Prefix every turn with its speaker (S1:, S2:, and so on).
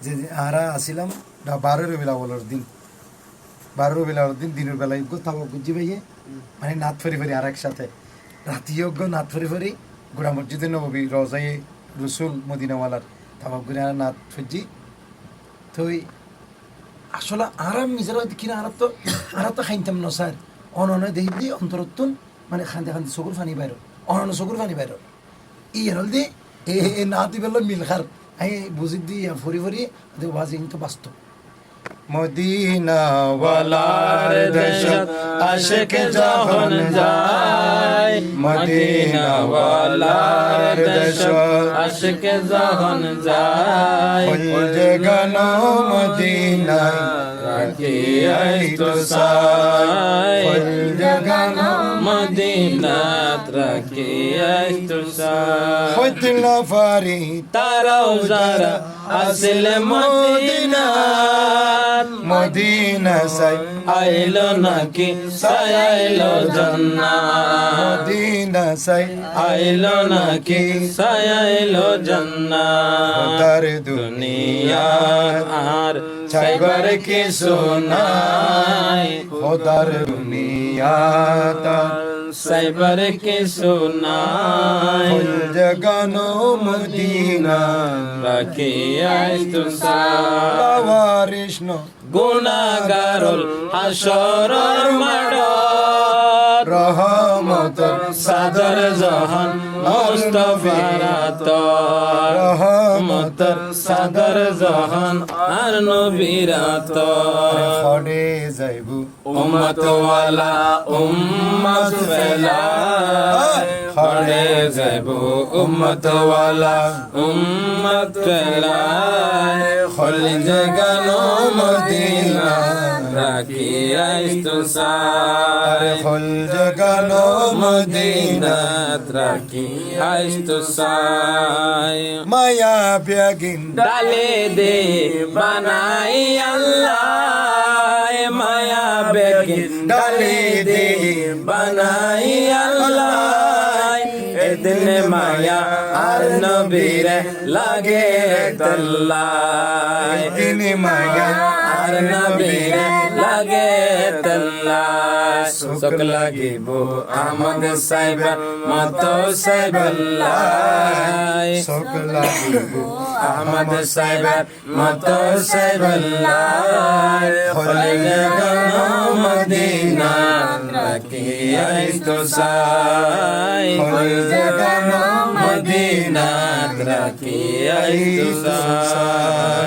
S1: যে আরা আসিলাম 12 রবিউল আউয়ালের দিন 12 রবিউল আউয়ালের দিন দিনের বেলায় তাও গুজি ভাইয়ে মানে নাত ফরি ফরি আর একসাথে রাতিযোগ্য নাত ফরি ফরি গোড়া মসজিদে নবী রজায়ে রসুল মদিনাওয়ালার তাও গুড়া নাত ফজি তো আসলে আরাম নিজেরা কিনা আর তো খাইতাম না স্যার অননে দেখি দি অন্তরত্তুন মানে খান্তে খান্তে চকুর ফানি বাইর অননে চকুর ফানি বাইর ই হল দি এ নাতি বেল মিলখার আই বুঝি দি ফরি ফরি দেখ বাজি কিন্তু বাস্তব মদিনা ওয়ালার দেশত আশিক যখন যায় মদিনা ওয়ালার দেশত
S2: আশিক যখন যায়
S1: ওই যে গান মদিনা রাখিয়াই তো সাই ওই যে গান
S2: মদিনাত রাখিয়াই তো সাই
S1: হইতিল ফারি
S2: তারাও যারা আসলে মদিনাত
S1: মদিনা সাই
S2: আইলো নাকি সায়াইলো জান্নাত
S1: মদিনা সাই
S2: আইলো নাকি সায়াইলো জান্নাত
S1: তার
S2: দুনিয়া আর চাইবার কিছু নাই
S1: খোদার দুনিয়া তার
S2: সাইবার কিছু নাই
S1: জগানো মদিনা
S2: রাখিয়াই তো সাই
S1: ওয়ারিষ্ণ
S2: গুনাহগারুল হাসরের মাঠত
S1: রহমত
S2: সাদর জাহান মুস্তাফার আতর
S1: রহমত
S2: সাদর জাহান আর নবীর আতর
S1: খড়ে যাইবু
S2: উম্মত ওয়ালা উম্মত ফেলায় খড়ে যাইব উম্মত ওয়ালা উম্মত ফেলায় খলি জাগানো মদিনা রাখিয়াই তো সাই
S1: খল জগানো মদিনা
S2: মদিনাত রাখিয়াই তো সাই
S1: মায়া ব্যাগিন
S2: ডালে দে বানাই আল্লাহ মায়া বেগিন ডালে দে বানাই আল্লাহ এদিন মায়া আর নবীরে লাগে তল্লাই
S1: দিন মায়া
S2: আর নবীরে লাগে তল্লাই সুখ লাগিব আমদ সাহেব মত সাহেবল্লাই
S1: শোক লাগিব
S2: আহমদ সাহেব মত সাহেবল্লাই খলে গানো মদিনা রাখিয়াই তো সাই খলে গানো মদিনা রাখিয়াই তো সাই